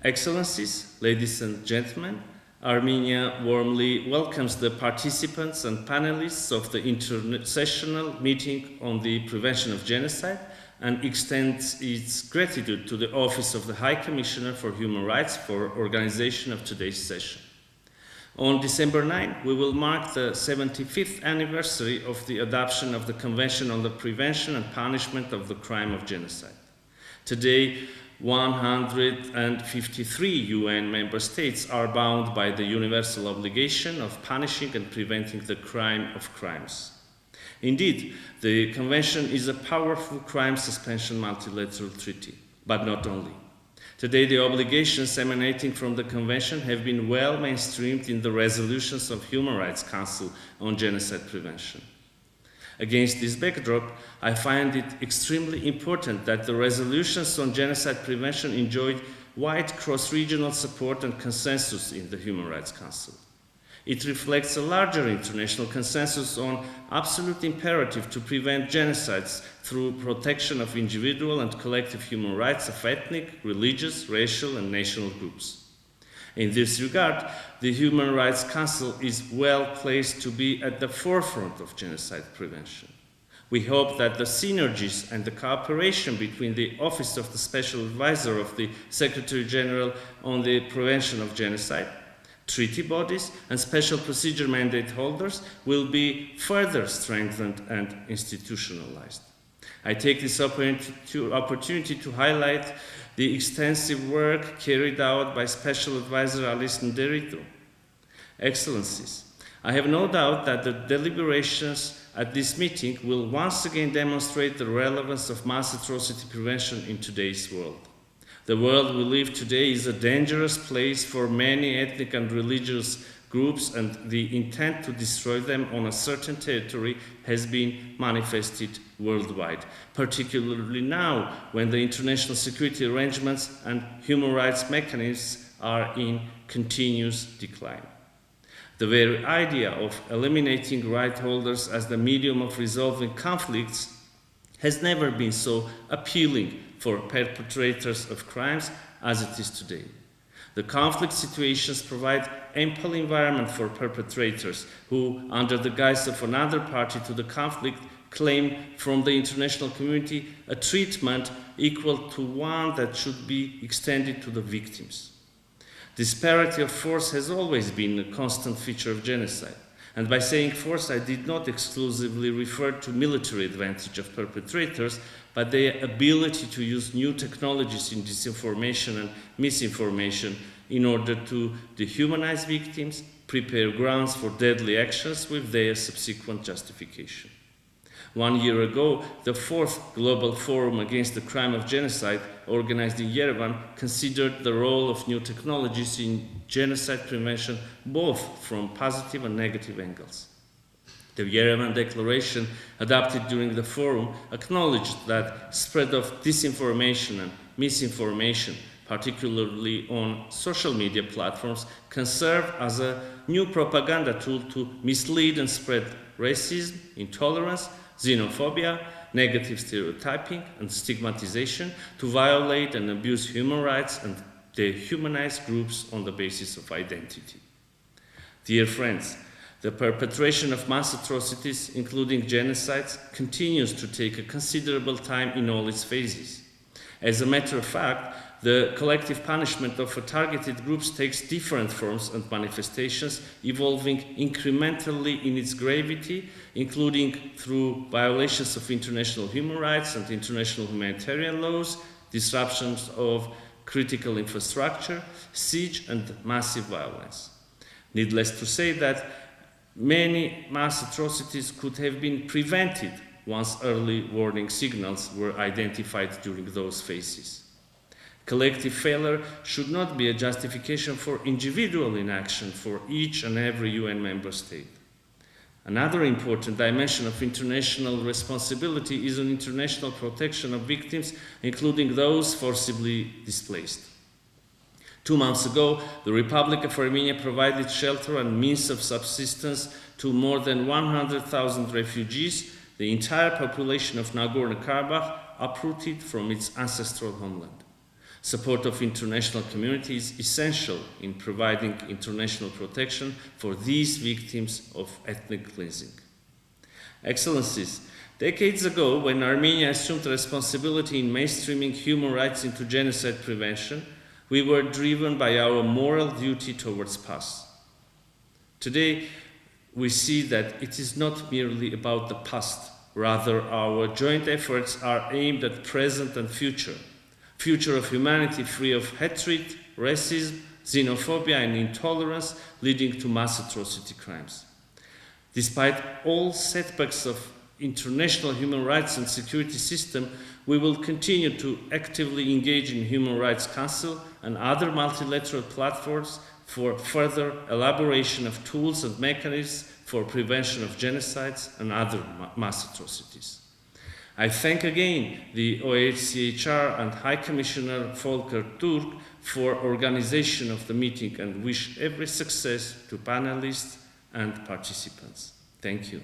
Excellencies, ladies and gentlemen, Armenia warmly welcomes the participants and panelists of the intersessional meeting on the prevention of genocide and extends its gratitude to the Office of the High Commissioner for Human Rights for organization of today's session. On December 9, we will mark the 75th anniversary of the adoption of the Convention on the Prevention and Punishment of the Crime of Genocide. Today, 153 UN member states are bound by the universal obligation of punishing and preventing the crime of crimes. Indeed, the Convention is a powerful crime suspension multilateral treaty, but not only. Today, the obligations emanating from the Convention have been well mainstreamed in the resolutions of Human Rights Council on Genocide Prevention. Against this backdrop, I find it extremely important that the resolutions on genocide prevention enjoyed wide cross-regional support and consensus in the Human Rights Council. It reflects a larger international consensus on absolute imperative to prevent genocides through protection of individual and collective human rights of ethnic, religious, racial, and national groups. In this regard, the Human Rights Council is well placed to be at the forefront of genocide prevention. We hope that the synergies and the cooperation between the Office of the Special Advisor of the Secretary General on the Prevention of Genocide, treaty bodies, and special procedure mandate holders will be further strengthened and institutionalized. I take this opportunity to highlight the extensive work carried out by Special Advisor Alice Nderito. Excellencies, I have no doubt that the deliberations at this meeting will once again demonstrate the relevance of mass atrocity prevention in today's world. The world we live today is a dangerous place for many ethnic and religious groups, and the intent to destroy them on a certain territory has been manifested worldwide, particularly now when the international security arrangements and human rights mechanisms are in continuous decline. The very idea of eliminating right holders as the medium of resolving conflicts has never been so appealing for perpetrators of crimes as it is today. The conflict situations provide ample environment for perpetrators who, under the guise of another party to the conflict, claim from the international community a treatment equal to one that should be extended to the victims. Disparity of force has always been a constant feature of genocide. And by saying force, I did not exclusively refer to military advantage of perpetrators, but their ability to use new technologies in disinformation and misinformation in order to dehumanize victims, prepare grounds for deadly actions with their subsequent justification. 1 year ago, the 4th Global Forum Against the Crime of Genocide, organized in Yerevan, considered the role of new technologies in genocide prevention both from positive and negative angles. The Yerevan Declaration, adopted during the forum, acknowledged that spread of disinformation and misinformation, particularly on social media platforms, can serve as a new propaganda tool to mislead and spread racism, intolerance, xenophobia, negative stereotyping, and stigmatization, to violate and abuse human rights and dehumanize groups on the basis of identity. Dear friends, the perpetration of mass atrocities, including genocides, continues to take a considerable time in all its phases. As a matter of fact, the collective punishment of targeted groups takes different forms and manifestations, evolving incrementally in its gravity, including through violations of international human rights and international humanitarian laws, disruptions of critical infrastructure, siege, and massive violence. Needless to say that many mass atrocities could have been prevented once early warning signals were identified during those phases. Collective failure should not be a justification for individual inaction for each and every UN member state. Another important dimension of international responsibility is an international protection of victims, including those forcibly displaced. 2 months ago, the Republic of Armenia provided shelter and means of subsistence to more than 100,000 refugees, the entire population of Nagorno-Karabakh uprooted from its ancestral homeland. Support of international community is essential in providing international protection for these victims of ethnic cleansing. Excellencies, decades ago, when Armenia assumed responsibility in mainstreaming human rights into genocide prevention, we were driven by our moral duty towards past. Today, we see that it is not merely about the past. Rather, our joint efforts are aimed at present and future of humanity free of hatred, racism, xenophobia, and intolerance leading to mass atrocity crimes. Despite all setbacks of international human rights and security system, we will continue to actively engage in Human Rights Council and other multilateral platforms for further elaboration of tools and mechanisms for prevention of genocides and other mass atrocities. I thank again the OHCHR and High Commissioner Volker Turk for organization of the meeting and wish every success to panelists and participants. Thank you.